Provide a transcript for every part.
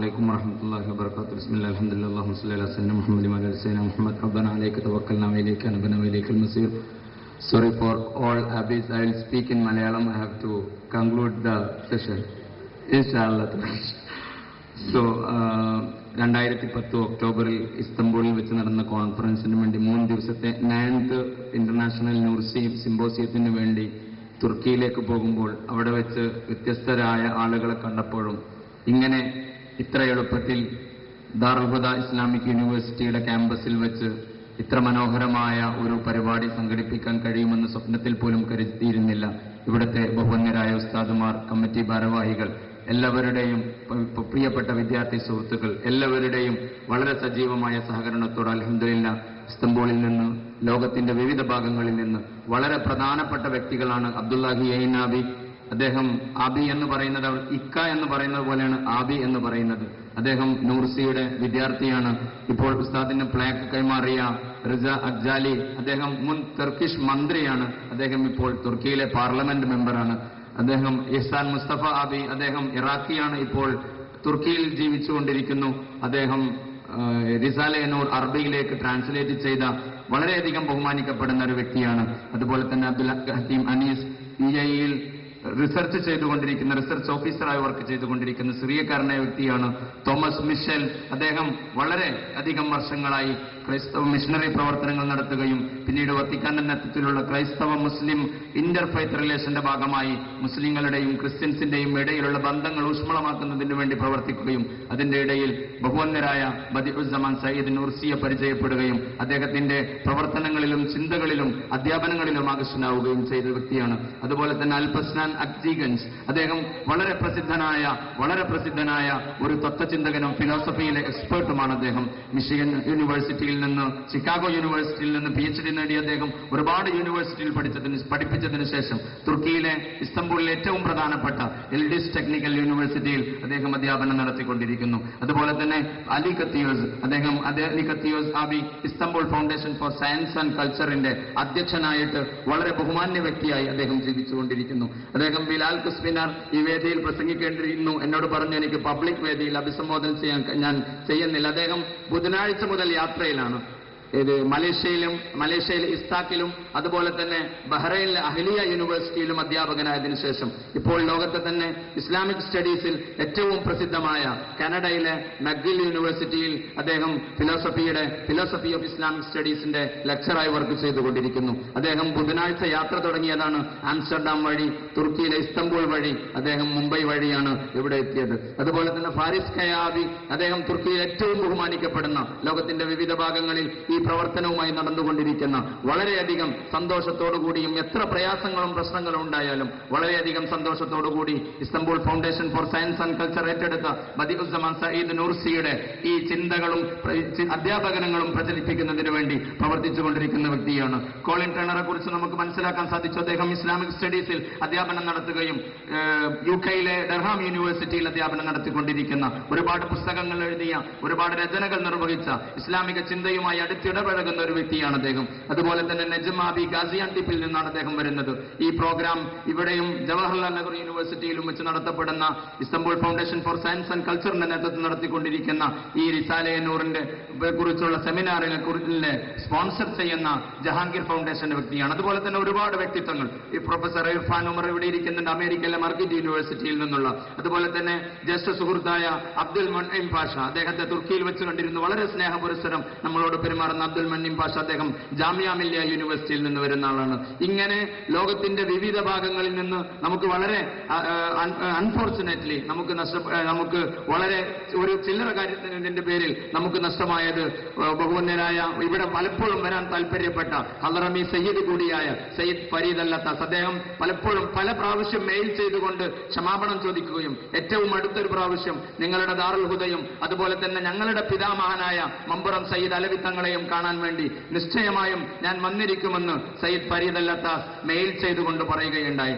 عليكم ورحمة الله وبركاته. بسم الله الحمد لله اللهم صل على سيدنا محمد وعلى آل سيدنا محمد. ربنا عليك توكلنا وإليك أنبنا وإليك المصير. Sorry for all abbeys. I will speak in Malayalam. I have to conclude the session. Inshallah. So, 2010 ഒക്ടോബറിൽ ഇസ്തംബൂളിൽ വെച്ച് നടന്ന കോൺഫറൻസിന് വേണ്ടി 3 ദിവസത്തെ 9th international നൂർസി സിംബോസിയത്തിന് വേണ്ടി തുർക്കിയിലേക്ക് പോകുമ്പോൾ അവിടെ വെച്ച് വ്യത്യസ്തരായ ആളുകളെ കണ്ടപ്പോഴും ഇങ്ങനെ ഇത്ര എളുപ്പത്തിൽ ദാറുൽ ഹുദ ഇസ്ലാമിക് യൂണിവേഴ്സിറ്റിയുടെ ക്യാമ്പസിൽ വെച്ച് ഇത്ര മനോഹരമായ ഒരു പരിപാടി സംഘടിപ്പിക്കാൻ കഴിയുമെന്ന് സ്വപ്നത്തിൽ പോലും കരുതിയിരുന്നില്ല. ഇവിടുത്തെ ബഹുവന്യരായ ഉസ്താദുമാർ, കമ്മിറ്റി ഭാരവാഹികൾ, എല്ലാവരുടെയും പ്രിയപ്പെട്ട വിദ്യാർത്ഥി സുഹൃത്തുക്കൾ എല്ലാവരുടെയും വളരെ സജീവമായ സഹകരണത്തോടെ അൽഹംദുലില്ലാഹ് ഇസ്തംബൂളിൽ നിന്ന്, ലോകത്തിന്റെ വിവിധ ഭാഗങ്ങളിൽ നിന്ന് വളരെ പ്രധാനപ്പെട്ട വ്യക്തികളാണ്. അബ്ദുല്ലാഹി ഐനാബി, അദ്ദേഹം ആബി എന്ന് പറയുന്നത് ഇക്ക എന്ന് പറയുന്നത് പോലെയാണ് ആബി എന്ന് പറയുന്നത്. അദ്ദേഹം നൂർസിയുടെ വിദ്യാർത്ഥിയാണ്. ഇപ്പോൾ ഉസ്താദിന് പ്ലാക്ക് കൈമാറിയ റിസ അജ്ജാലി, അദ്ദേഹം മുൻ തുർക്കിഷ് മന്ത്രിയാണ്. അദ്ദേഹം ഇപ്പോൾ തുർക്കിയിലെ പാർലമെന്റ് മെമ്പറാണ്. അദ്ദേഹം ഇഹ്സാൻ മുസ്തഫ ആബി, അദ്ദേഹം ഇറാഖിയാണ്, ഇപ്പോൾ തുർക്കിയിൽ ജീവിച്ചുകൊണ്ടിരിക്കുന്നു. അദ്ദേഹം റിസാലെ നൂർ അറബിയിലേക്ക് ട്രാൻസ്ലേറ്റ് ചെയ്ത വളരെയധികം ബഹുമാനിക്കപ്പെടുന്ന ഒരു വ്യക്തിയാണ്. അതുപോലെ തന്നെ അബ്ദുൽ ഹക്കീം അനീസ് UAE-യിൽ റിസർച്ച് ചെയ്തുകൊണ്ടിരിക്കുന്ന, റിസർച്ച് ഓഫീസറായി വർക്ക് ചെയ്തുകൊണ്ടിരിക്കുന്ന സിറിയക്കാരനായ വ്യക്തിയാണ്. തോമസ് മിഷൽ, അദ്ദേഹം വളരെ അധികം വർഷങ്ങളായി ക്രൈസ്തവ മിഷണറി പ്രവർത്തനങ്ങൾ നടത്തുകയും പിന്നീട് വത്തിക്കാന്റെ നേതൃത്വത്തിലുള്ള ക്രൈസ്തവ മുസ്ലിം ഇന്റർഫെയ്ത്ത് റിലേഷന്റെ ഭാഗമായി മുസ്ലിങ്ങളുടെയും ക്രിസ്ത്യൻസിന്റെയും ഇടയിലുള്ള ബന്ധങ്ങൾ ഊഷ്മളമാക്കുന്നതിന് വേണ്ടി പ്രവർത്തിക്കുകയും അതിന്റെ ഇടയിൽ ബഹുവന്യരായ ബദിഉസ്സമാൻ സയ്യിദ് നൂർസിയെ പരിചയപ്പെടുകയും അദ്ദേഹത്തിന്റെ പ്രവർത്തനങ്ങളിലും ചിന്തകളിലും അധ്യാപനങ്ങളിലും ആകർഷനാവുകയും ചെയ്ത വ്യക്തിയാണ്. അതുപോലെ തന്നെ അൽപസ്നാൻ അക്ജീഗൻസ്, അദ്ദേഹം വളരെ പ്രസിദ്ധനായ ഒരു തത്വചിന്തകനും ഫിലോസഫിയിലെ എക്സ്പേർട്ടുമാണ്. അദ്ദേഹം മിഷിഗൻ യൂണിവേഴ്സിറ്റിയിൽ നിന്ന്, ചിക്കാഗോ യൂണിവേഴ്സിറ്റിയിൽ നിന്ന് PhD നേടി അദ്ദേഹം ഒരുപാട് യൂണിവേഴ്സിറ്റിയിൽ പഠിപ്പിച്ചതിന് ശേഷം തുർക്കിയിലെ ഇസ്തംബൂളിലെ ഏറ്റവും പ്രധാനപ്പെട്ട എൽഡിസ് ടെക്നിക്കൽ യൂണിവേഴ്സിറ്റിയിൽ അദ്ദേഹം അധ്യാപനം നടത്തിക്കൊണ്ടിരിക്കുന്നു. അതുപോലെ തന്നെ അലി കത്തിയോസ് ആബി Istanbul foundation for science and കൾച്ചറിന്റെ അധ്യക്ഷനായിട്ട് വളരെ ബഹുമാന്യ വ്യക്തിയായി അദ്ദേഹം ജീവിച്ചുകൊണ്ടിരിക്കുന്നു. അദ്ദേഹം ബിലാൽ കുസ്ബിനാർ ഈ വേദിയിൽ പ്രസംഗിക്കേണ്ടിയിരുന്നു. എന്നോട് പറഞ്ഞു എനിക്ക് പബ്ലിക് വേദിയിൽ അഭിസംബോധന ചെയ്യാൻ ഞാൻ ചെയ്യുന്നില്ല. അദ്ദേഹം ബുധനാഴ്ച മുതൽ യാത്രയിലാണ്. മലേഷ്യയിലെ ഇസ്താക്കിലും അതുപോലെ തന്നെ ബഹ്റൈനിലെ അഹ്ലിയ യൂണിവേഴ്സിറ്റിയിലും അധ്യാപകനായതിനു ശേഷം ഇപ്പോൾ ലോകത്തെ തന്നെ ഇസ്ലാമിക് സ്റ്റഡീസിൽ ഏറ്റവും പ്രസിദ്ധമായ കാനഡയിലെ മക്ഗിൽ യൂണിവേഴ്സിറ്റിയിൽ അദ്ദേഹം ഫിലോസഫി ഓഫ് ഇസ്ലാമിക് സ്റ്റഡീസിന്റെ ലെക്ചറായി വർക്ക് ചെയ്തുകൊണ്ടിരിക്കുന്നു. അദ്ദേഹം ബുധനാഴ്ച യാത്ര തുടങ്ങിയതാണ്. ആംസ്റ്റർഡാം വഴി, തുർക്കിയിലെ ഇസ്തംബൂൾ വഴി, അദ്ദേഹം മുംബൈ വഴിയാണ് ഇവിടെ എത്തിയത്. അതുപോലെ തന്നെ ഫാരിസ് കയാബി, അദ്ദേഹം തുർക്കിയിൽ ഏറ്റവും ബഹുമാനിക്കപ്പെടുന്ന, ലോകത്തിന്റെ വിവിധ ഭാഗങ്ങളിൽ ഈ പ്രവർത്തനവുമായി നടന്നുകൊണ്ടിരിക്കുന്ന, വളരെയധികം സന്തോഷത്തോടുകൂടിയും എത്ര പ്രയാസങ്ങളും പ്രശ്നങ്ങളും ഉണ്ടായാലും വളരെയധികം സന്തോഷത്തോടുകൂടി Istanbul foundation for science and culture ഏറ്റെടുത്ത ബദിഉസ്സമാൻ സയ്യിദ് നൂർസിയുടെ ഈ ചിന്തകളും അധ്യാപകനങ്ങളും പ്രചരിപ്പിക്കുന്നതിന് വേണ്ടി പ്രവർത്തിച്ചുകൊണ്ടിരിക്കുന്ന വ്യക്തിയാണ്. കോളിൻ ടേണറെ കുറിച്ച് നമുക്ക് മനസ്സിലാക്കാൻ സാധിച്ചു. അദ്ദേഹം ഇസ്ലാമിക് സ്റ്റഡീസിൽ അധ്യാപനം നടത്തുകയും UK-യിലെ ഡർഹാം യൂണിവേഴ്സിറ്റിയിൽ അധ്യാപനം നടത്തിക്കൊണ്ടിരിക്കുന്ന, ഒരുപാട് പുസ്തകങ്ങൾ എഴുതിയ, ഒരുപാട് രചനകൾ നിർവഹിച്ച, ഇസ്ലാമിക ചിന്തയുമായി ഇടപഴകുന്ന ഒരു വ്യക്തിയാണ് അദ്ദേഹം. അതുപോലെ തന്നെ നജ്മാബി ഗാസിയാന്തിപ്പിൽ നിന്നാണ് അദ്ദേഹം വരുന്നത്. ഈ പ്രോഗ്രാം ഇവിടെയും ജവഹർലാൽ നെഹ്റു യൂണിവേഴ്സിറ്റിയിലും വെച്ച് നടത്തപ്പെടുന്ന Istanbul foundation for science and കൾച്ചറിന്റെ നേതൃത്വം നടത്തിക്കൊണ്ടിരിക്കുന്ന ഈ റിസാലെ നൂറിന്റെ കുറിച്ചുള്ള സെമിനാറിനെ സ്പോൺസർ ചെയ്യുന്ന ജഹാംഗീർ ഫൗണ്ടേഷന്റെ വ്യക്തിയാണ്. അതുപോലെ തന്നെ ഒരുപാട് വ്യക്തിത്വങ്ങൾ, ഈ പ്രൊഫസർ ഇർഫാൻ ഉമർ ഇവിടെ ഇരിക്കുന്നുണ്ട്, അമേരിക്കയിലെ മർഗിറ്റ് യൂണിവേഴ്സിറ്റിയിൽ നിന്നുള്ള. അതുപോലെ തന്നെ ജ്യേഷ്ഠ സുഹൃത്തായ അബ്ദുൽ മുൻഇം പാഷ, അദ്ദേഹത്തെ തുർക്കിയിൽ വെച്ച് കണ്ടിരുന്നു. വളരെ സ്നേഹപുരസ്സരം നമ്മളോട് പെരുമാറുന്ന അബ്ദുൽ മുൻഇം പാഷ, അദ്ദേഹം ജാമിയ മില്ലിയ യൂണിവേഴ്സിറ്റിയിൽ നിന്ന് വരുന്ന ആളാണ്. ഇങ്ങനെ ലോകത്തിന്റെ വിവിധ ഭാഗങ്ങളിൽ നിന്ന് നമുക്ക് വളരെ അൺഫോർച്ചുനേറ്റ്ലി നമുക്ക് വളരെ ഒരു ചില്ലറ കാര്യത്തിന്റെ പേരിൽ നമുക്ക് നഷ്ടമായത് ബഹുവന്യരായ, ഇവിടെ പലപ്പോഴും വരാൻ താല്പര്യപ്പെട്ട ഹളറമി സയ്യിദ് കൂടിയായ സയ്യിദ് ഫരീദ് അൽ-അത്താസ്, അദ്ദേഹം പലപ്പോഴും പല പ്രാവശ്യം മെയിൽ ചെയ്തുകൊണ്ട് ക്ഷമാപണം ചോദിക്കുകയും ഏറ്റവും അടുത്തൊരു പ്രാവശ്യം നിങ്ങളുടെ ദാറുൽ ഹുദയും അതുപോലെ തന്നെ ഞങ്ങളുടെ പിതാമഹനായ മമ്പുറം സയ്യിദ് അലവി തങ്ങളെയും കാണാൻ വേണ്ടി നിശ്ചയമായും ഞാൻ വന്നിരിക്കുമെന്ന് സയ്യിദ് ഫരീദ് അൽ അത്താസ് മെയിൽ ചെയ്തുകൊണ്ട് പറയുകയുണ്ടായി.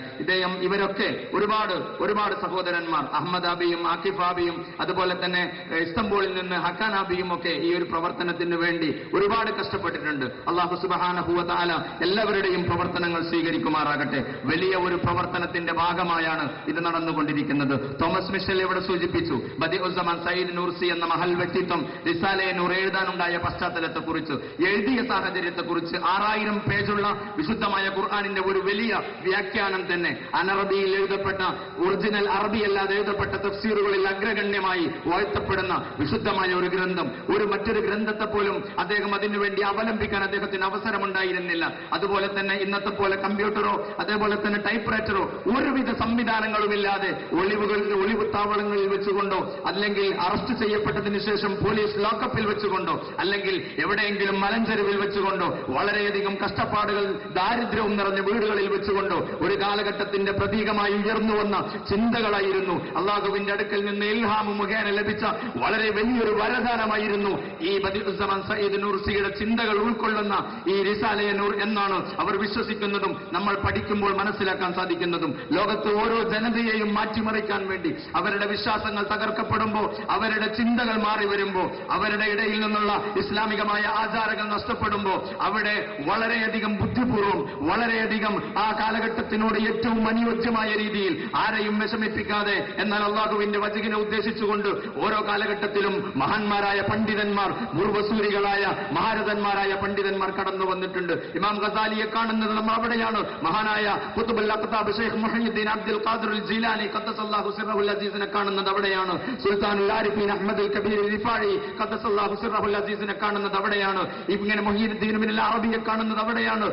ഇവരൊക്കെ ഒരുപാട് സഹോദരന്മാർ, അഹമ്മദ് ആബിയും ആക്കിഫ് ആബിയും അതുപോലെ തന്നെ ഇസ്തംബൂളിൽ നിന്ന് ഹക്കാൻ ആബിയും ഒക്കെ ഈ ഒരു പ്രവർത്തനത്തിന് വേണ്ടി ഒരുപാട് കഷ്ടപ്പെട്ടിട്ടുണ്ട്. അല്ലാഹു സുബ്ഹാനഹു വ തആല എല്ലാവരുടെയും പ്രവർത്തനങ്ങൾ സ്വീകരിക്കുമാറാകട്ടെ. വലിയ ഒരു പ്രവർത്തനത്തിന്റെ ഭാഗമായാണ് ഇത് നടന്നുകൊണ്ടിരിക്കുന്നത്. തോമസ് മിഷൽ ഇവിടെ സൂചിപ്പിച്ചു, ബദിഉസ്സമാൻ സയ്യിദ് നൂർസി എന്ന മഹൽ വ്യക്തിത്വം റിസാലയെ നൂർ എഴുതാനുണ്ടായ പശ്ചാത്തലത്തെക്കുറിച്ച്, എഴുതിയ സാഹചര്യത്തെക്കുറിച്ച് 6000 പേജുള്ള വിശുദ്ധമായ ഖുർആനിന്റെ ഒരു വലിയ വ്യാഖ്യാനം തന്നെ അനറബിയിൽ എഴുതപ്പെട്ട, ഒറിജിനൽ അറബിയല്ലാതെ എഴുതപ്പെട്ട തഫ്സീറുകളിൽ അഗ്രഗണ്യമായി വാഴ്ത്തപ്പെടുന്ന വിശുദ്ധമായ ഒരു ഗ്രന്ഥം, മറ്റൊരു ഗ്രന്ഥത്തെ പോലും അദ്ദേഹം അതിനുവേണ്ടി അവലംബിക്കാൻ അദ്ദേഹത്തിന് അവസരമുണ്ടായിരുന്നില്ല. അതുപോലെ തന്നെ ഇന്നത്തെ പോലെ കമ്പ്യൂട്ടറോ അതേപോലെ തന്നെ ടൈപ്പ് റൈറ്ററോ ഒരുവിധ സംവിധാനങ്ങളുമില്ലാതെ ഒളിവ് താവളങ്ങളിൽ വെച്ചുകൊണ്ടോ അല്ലെങ്കിൽ അറസ്റ്റ് ചെയ്യപ്പെട്ടതിന് ശേഷം പോലീസ് ലോക്കപ്പിൽ വെച്ചുകൊണ്ടോ അല്ലെങ്കിൽ എവിടെയെങ്കിലും മലഞ്ചെരുവിൽ വെച്ചുകൊണ്ടോ വളരെയധികം കഷ്ടപ്പാടുകൾ ദാരിദ്ര്യവും നിറഞ്ഞ വീടുകളിൽ വെച്ചുകൊണ്ടോ ഒരു കാലഘട്ടത്തിന്റെ പ്രതീകമായി ഉയർന്നു വന്ന ചിന്തകളായിരുന്നു. അള്ളാഹുവിന്റെ അടുക്കൽ നിന്ന് ഇൽഹാമു മുഖേന ലഭിച്ച വളരെ വലിയൊരു വരദാനമായിരുന്നു ഈ ബദിഉസ്സമാൻ സയ്യിദ് നൂർസിയുടെ ചിന്തകൾ ഉൾക്കൊള്ളുന്ന ഈ റിസാലയെ നൂർ എന്നാണ് അവർ വിശ്വസിക്കുന്നതും നമ്മൾ പഠിക്കുമ്പോൾ മനസ്സിലാക്കാൻ സാധിക്കുന്നതും. ലോകത്ത് ഓരോ ജനതയെയും മാറ്റിമറിക്കാൻ വേണ്ടി അവരുടെ വിശ്വാസങ്ങൾ തകർക്കപ്പെടുമ്പോൾ, അവരുടെ ചിന്തകൾ മാറി വരുമ്പോൾ, അവരുടെ ഇടയിൽ നിന്നുള്ള ഇസ്ലാമികമായ ആചാരങ്ങൾ നഷ്ടപ്പെടുമ്പോൾ അവിടെ വളരെയധികം ബുദ്ധിപൂർവ്വം, വളരെയധികം ആ കാലഘട്ടത്തിനോട് ഏറ്റവും അനുയോജ്യമായ രീതിയിൽ ആരെയും വിഷമിപ്പിക്കാതെ, എന്നാൽ അള്ളാഹുവിന്റെ വചകിനെ ഉദ്ദേശിച്ചുകൊണ്ട് ഓരോ കാലഘട്ടത്തിലും മഹാന്മാരായ പണ്ഡിതന്മാർ, പൂർവസൂരികളായ മഹാരഥന്മാരായ പണ്ഡിതന്മാർ കടന്നു വന്നിട്ടുണ്ട്. ഇമാം ഗസാലിയെ കാണുന്നത് നമ്മൾ അവിടെയാണ്. മഹാനായ ഖുത്ബുൽ അഖ്താബ് ശൈഖ് മുഹയ്യിദ്ദീൻ അബ്ദുൽ ഖാദിർ ജീലാനി ഖദ്ദസല്ലാഹു സിർറഹുൽ അസീസിനെ കാണുന്നത് അവിടെയാണ്. സുൽത്താനുൽ ആരിഫീൻ അഹ്മദുൽ കബീർ റിഫായി ഖദ്ദസല്ലാഹു സിർറഹുൽ അസീസിനെ കാണുന്നത് അവിടെയാണ്. ഇങ്ങനെ മുഹീദ്ദീൻ ഇബ്നുൽ അറബിയെ കാണുന്നത് അവിടെയാണ്.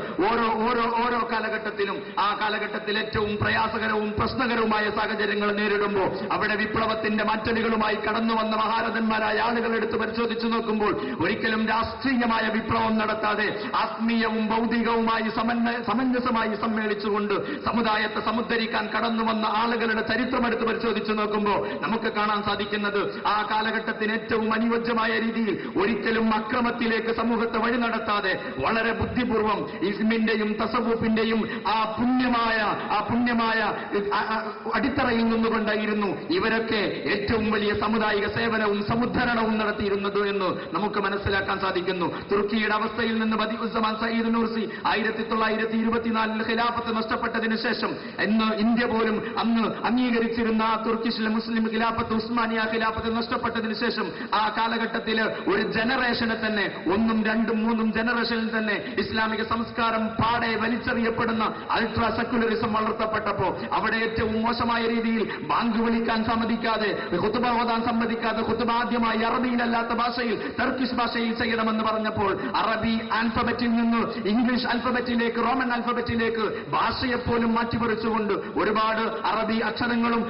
ഓരോ കാലഘട്ടത്തിലും ആ കാലഘട്ടത്തിൽ ഏറ്റവും പ്രയാസകരവും പ്രശ്നകരവുമായ സാഹചര്യങ്ങൾ നേരിടുമ്പോൾ അവിടെ വിപ്ലവത്തിന്റെ മാറ്റലുകളുമായി കടന്നു വന്ന മഹാരഥന്മാരായ ആളുകൾ എടുത്ത് പരിശോധിച്ചു നോക്കുമ്പോൾ ഒരിക്കലും രാഷ്ട്രീയമായ വിപ്ലവം നടത്താതെ ആത്മീയവും ഭൗതികവുമായി സമഞ്ജസമായി സമ്മേളിച്ചുകൊണ്ട് സമുദായത്തെ സമുദ്ധരിക്കാൻ കടന്നു വന്ന ആളുകളുടെ ചരിത്രം എടുത്ത് പരിശോധിച്ചു നോക്കുമ്പോൾ നമുക്ക് കാണാൻ സാധിക്കുന്നത് ആ കാലഘട്ടത്തിന് ഏറ്റവും അനുയോജ്യമായ രീതിയിൽ ഒരിക്കലും അക്രമത്തിലേക്ക് സമൂഹത്തെ വഴി നടത്താതെ വളരെ ബുദ്ധിപൂർവം ഇസ്മിന്റെയും തസവൂഫിന്റെയും ആ പുണ്യമായ അടിത്തറയിൽ നിന്നുകൊണ്ടായിരുന്നു ഇവരൊക്കെ ഏറ്റവും വലിയ സാമുദായിക സേവനവും സമുദ്ധരണവും നടത്തിയിരുന്നത് എന്ന് നമുക്ക് മനസ്സിലാക്കാൻ സാധിക്കുന്നു. തുർക്കിയുടെ അവസ്ഥയിൽ നിന്ന് ബദിഉസ്സമാൻ സയ്യിദ് നൂർസി 1924 ഖിലാഫത്ത് നഷ്ടപ്പെട്ടതിന് ശേഷം ഇന്ത്യ പോലും അന്ന് അംഗീകരിച്ചിരുന്ന തുർക്കിഷിലെ മുസ്ലിം ഖിലാഫത്ത്, ഉസ്മാനിയ ഖിലാഫത്ത് നഷ്ടപ്പെട്ടതിന് ശേഷം ആ കാലഘട്ടത്തിൽ ഒരു ജനറേഷനെ തന്നെ, 1ഉം 2ഉം 3ഉം ജനറേഷനിൽ തന്നെ ഇസ്ലാമിക സംസ്കാരം പാടെ വലിച്ചെറിയപ്പെടുന്ന അൾട്രാ സെക്യുലറിസം വളർത്തപ്പെട്ടപ്പോ അവിടെ ഏറ്റവും മോശമായ രീതിയിൽ ബാങ്ക് വിളിക്കാൻ സമ്മതിക്കാതെ, ഖുത്ബ ഓതാൻ സമ്മതിക്കാതെ, ഖുത്ബ ആദ്യമായി അറബിയിലല്ലാത്ത ഭാഷയിൽ ടർക്കിഷ് ഭാഷയിൽ ചെയ്യണമെന്ന് പറഞ്ഞപ്പോൾ അറബി ആൽഫബറ്റിൽ നിന്ന് ഇംഗ്ലീഷ് ആൽഫബറ്റിലേക്ക്, റോമൻ ആൽഫബറ്റിലേക്ക് ഭാഷയെപ്പോലും മാറ്റിമറിച്ചുകൊണ്ട് ഒരുപാട് അറബി അക്ഷരങ്ങളും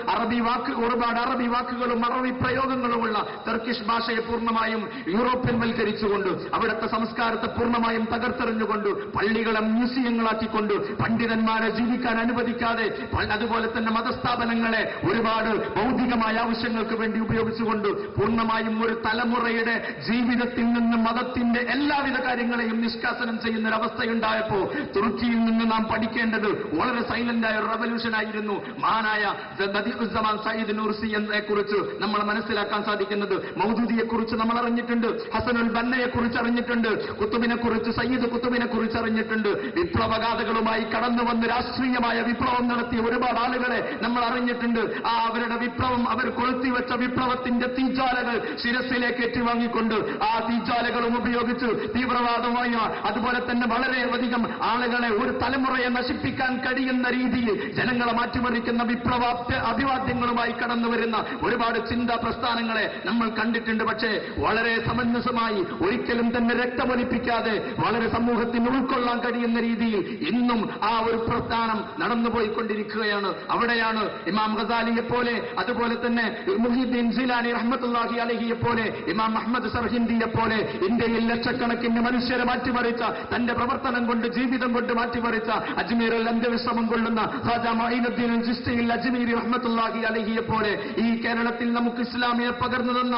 ഒരുപാട് അറബി വാക്കുകളും അറബി പ്രയോഗങ്ങളുമുള്ള ടർക്കിഷ് ഭാഷയെ പൂർണ്ണമായും യൂറോപ്യൻ വൽക്കരിച്ചുകൊണ്ട് അവിടുത്തെ സംസ്കാരത്തെ പൂർണ്ണമായും തകർത്തെറിഞ്ഞുകൊണ്ട് പള്ളികളെ മ്യൂസിയങ്ങളാക്കിക്കൊണ്ട് പണ്ഡിതന്മാരെ ജീവിക്കാൻ അനുവദിക്കാതെ, അതുപോലെ തന്നെ മതസ്ഥാപനങ്ങളെ ഒരുപാട് ഭൗതികമായ ആവശ്യങ്ങൾക്ക് വേണ്ടി ഉപയോഗിച്ചുകൊണ്ട് പൂർണ്ണമായും ഒരു തലമുറയുടെ ജീവിതത്തിൽ നിന്ന് മതത്തിന്റെ എല്ലാവിധ കാര്യങ്ങളെയും നിഷ്കാസനം ചെയ്യുന്നൊരവസ്ഥയുണ്ടായപ്പോ തുർക്കിയിൽ നിന്ന് നാം പഠിക്കേണ്ടത് വളരെ സൈലന്റായ ഒരു റവല്യൂഷൻ ആയിരുന്നു. മഹാനായ ബദിഉസ്സമാൻ സയ്യിദ് നൂർസി എന്നെ കുറിച്ച് നമ്മൾ മനസ്സിലാക്കാൻ സാധിക്കുന്നത്, മൗദൂദിയെ കുറിച്ച് നമ്മൾ അറിഞ്ഞിട്ടുണ്ട്, ഹസനുൽ ബന്നയെ കുറിച്ച് അറിഞ്ഞിട്ടുണ്ട്, കുത്തുബിനെ കുറിച്ച്, സയ്യിദ് കുത്തുബിനെ കുറിച്ച് അറിഞ്ഞിട്ടുണ്ട്. വിപ്ലവഗാഥകളുമായി കടന്നു വന്ന് രാഷ്ട്രീയമായ വിപ്ലവം നടത്തിയ ഒരുപാട് ആളുകളെ നമ്മൾ അറിഞ്ഞിട്ടുണ്ട്. അവരുടെ വിപ്ലവം, അവർ കൊളുത്തിവെച്ച വിപ്ലവത്തിന്റെ തീജ്വാലകൾ ശിരസിലേക്ക് ഏറ്റുവാങ്ങിക്കൊണ്ട് ആ തീജ്വാലകളും ഉപയോഗിച്ച് തീവ്രവാദമായ, അതുപോലെ തന്നെ വളരെയധികം ആളുകളെ, ഒരു തലമുറയെ നശിപ്പിക്കാൻ കഴിയുന്ന രീതിയിൽ ജനങ്ങളെ മാറ്റിമറിക്കുന്ന വിപ്ലവ അഭിവാദ്യങ്ങളുമായി കടന്നു വരുന്ന ഒരുപാട് ചിന്താ പ്രസ്ഥാനങ്ങളെ നമ്മൾ കണ്ടിട്ടുണ്ട്. പക്ഷേ വളരെ സമഞ്ജസമായി, ഒരിക്കലും തന്നെ രക്തമൊലിപ്പിക്കാതെ, വളരെ സമൂഹത്തിന് ഉൾക്കൊള്ളാൻ കഴിയുന്ന രീതിയിൽ ഇന്നും ആ ഒരു പ്രസ്ഥാനം നടന്നുപോയിക്കൊണ്ടിരിക്കുകയാണ്. അവിടെയാണ് ഇമാം ഗസാലിയെ പോലെ, അതുപോലെ തന്നെ മുഹീദ്ദീൻ ജീലാനി റഹ്മത്തുള്ളാഹി അലൈഹിയെ പോലെ, ഇമാം അഹ്മദ് സർഹിന്ദിയെ പോലെ ഇന്ത്യയിൽ ലക്ഷക്കണക്കിന് മനുഷ്യരെ മാറ്റിമറിച്ച, തന്റെ പ്രവർത്തനം കൊണ്ട്, ജീവിതം കൊണ്ട് മാറ്റിമറിച്ച, അജ്മീറിൽ അന്ത്യവിശ്രമം കൊള്ളുന്ന ഖാജാ മഈനുദ്ദീൻ ചിശ്തിയിൽ അജ്മീരി റഹ്മത്തുള്ളാഹി അലൈഹിയെ പോലെ ഈ കേരളത്തിൽ നമുക്ക് ഇസ്ലാമിനെ പകർന്നു തന്ന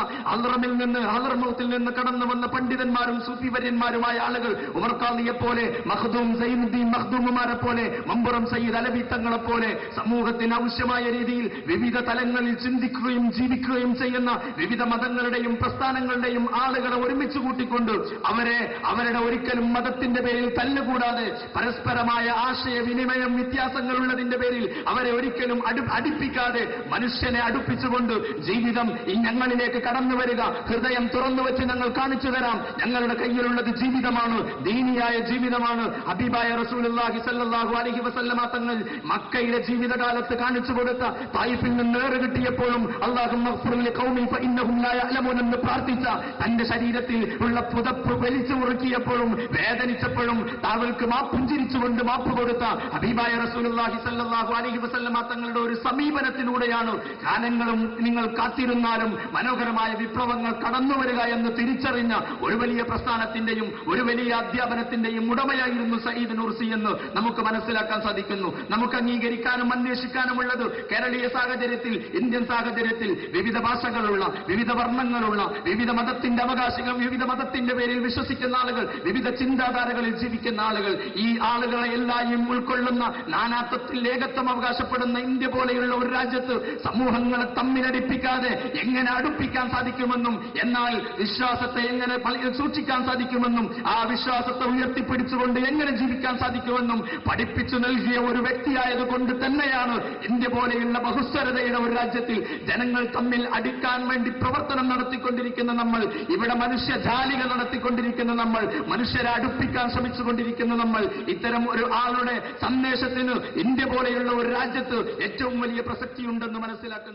ഹദ്റമൗത്തിൽ നിന്ന് കടന്നു വന്ന പണ്ഡിതന്മാർ മഹാന്മാരും സൂഫിവര്യന്മാരുമായ ആളുകൾ ഉമർ ഖാദിയെ പോലെ, മഖ്ദൂം സൈനുദ്ദീൻ മഖ്ദൂമുമാരെ പോലെ, മമ്പുറം സയ്യിദ് അലവി തങ്ങളെ പോലെ സമൂഹത്തിന് ആവശ്യമായ രീതിയിൽ വിവിധ തലങ്ങളിൽ ചിന്തിക്കുകയും ജീവിക്കുകയും ചെയ്യുന്ന വിവിധ മതങ്ങളുടെയും പ്രസ്ഥാനങ്ങളുടെയും ആളുകളെ ഒരുമിച്ച് കൂട്ടിക്കൊണ്ട് അവരുടെ ഒരിക്കലും മതത്തിന്റെ പേരിൽ തല്ലുകൂടാതെ പരസ്പരമായ ആശയവിനിമയം വ്യത്യാസങ്ങളുള്ളതിന്റെ പേരിൽ അവരെ ഒരിക്കലും അടുപ്പിക്കാതെ മനുഷ്യനെ അടുപ്പിച്ചുകൊണ്ട് ജീവിതം ഈ ഞങ്ങളിലേക്ക് കടന്നു വരിക, ഹൃദയം തുറന്നു വെച്ച് ഞങ്ങൾ കാണിച്ചു തരാം, ഞങ്ങളുടെ കയ്യിലുള്ളത് ജീവിതമാണ്, ദീനിയായ ജീവിതമാണ്. ഹബീബായ റസൂലുള്ളാഹി സ്വല്ലല്ലാഹു അലൈഹി വസല്ലമ തങ്ങൾ മക്കയിലെ ജീവിതകാലത്ത് കാണിച്ചു കൊടുത്ത തായിഫിൽ നിന്ന് ഏറ് കിട്ടിയപ്പോഴും അല്ലാഹുമ്മ ഗ്ഫിർ ലിഖൗമി ഫഇന്നഹും ലാ യഅലമൂൻ എന്ന് പ്രാർത്ഥിച്ച, തന്റെ ശരീരത്തിൽ ഉള്ള പുതപ്പ് വലിച്ചു മുറുക്കിയപ്പോഴും വേദനിച്ചപ്പോഴും താവൾക്ക് പുഞ്ചിരിച്ചുകൊണ്ട് മാപ്പ് കൊടുത്ത ഹബീബായ റസൂലുള്ളാഹി സ്വല്ലല്ലാഹു അലൈഹി വസല്ലമ തങ്ങളുടെ ഒരു സമീപനത്തിലൂടെയാണ് കാലങ്ങളും നിങ്ങൾ കാത്തിരുന്നാലും മനോഹരമായ വിപ്ലവങ്ങൾ കടന്നു വരിക എന്ന് തിരിച്ചറിഞ്ഞ ഒരു വലിയ പ്രസ്ഥാനത്തിന്റെയും ഒരു വലിയ അധ്യാപനത്തിന്റെയും ഉടമയായിരുന്നു സയ്യിദ് നൂർസി എന്ന് നമുക്ക് മനസ്സിലാക്കാൻ സാധിക്കുന്നു. നമുക്ക് അംഗീകരിക്കാനും അന്വേഷിക്കാനുമുള്ളത് കേരളീയ സാഹചര്യത്തിൽ, ഇന്ത്യൻ സാഹചര്യത്തിൽ വിവിധ ഭാഷകളുള്ള, വിവിധ വർണ്ണങ്ങളുള്ള, വിവിധ മതത്തിന്റെ അവകാശികൾ, വിവിധ മതത്തിന്റെ പേരിൽ വിശ്വസിക്കുന്ന ആളുകൾ, വിവിധ ചിന്താധാരകളിൽ ജീവിക്കുന്ന ആളുകൾ, ഈ ആളുകളെ എല്ലാവരും ഉൾക്കൊള്ളുന്ന നാനാത്വത്തിൽ ഏകത്വം അവകാശപ്പെടുന്ന ഇന്ത്യ പോലെയുള്ള ഒരു രാജ്യത്ത് സമൂഹങ്ങളെ തമ്മിലടിപ്പിക്കാതെ എങ്ങനെ അടുപ്പിക്കാൻ സാധിക്കുമെന്നും, എന്നാൽ വിശ്വാസത്തെ എങ്ങനെ സൂക്ഷിക്കാൻ സാധിക്കുമെന്നും, ആ വിശ്വാസത്തെ ഉയർത്തിപ്പിടിച്ചുകൊണ്ട് എങ്ങനെ ജീവിക്കാൻ സാധിക്കുമെന്നും പഠിപ്പിച്ചു നൽകിയ ഒരു വ്യക്തിയായതുകൊണ്ട് തന്നെയാണ് ഇന്ത്യ പോലെയുള്ള ബഹുസ്വരതയുടെ ഒരു രാജ്യത്തിൽ ജനങ്ങൾ തമ്മിൽ അടിക്കാൻ വേണ്ടി പ്രവർത്തനം നടത്തിക്കൊണ്ടിരിക്കുന്ന നമ്മൾ, ഇവിടെ മനുഷ്യജാലിക നടത്തിക്കൊണ്ടിരിക്കുന്ന നമ്മൾ, മനുഷ്യരെ അടുപ്പിക്കാൻ ശ്രമിച്ചുകൊണ്ടിരിക്കുന്ന നമ്മൾ, ഇത്തരം ഒരു ആളുടെ സന്ദേശത്തിന് ഇന്ത്യ പോലെയുള്ള ഒരു രാജ്യത്ത് ഏറ്റവും വലിയ പ്രസക്തിയുണ്ടെന്ന് മനസ്സിലാക്കുന്നു.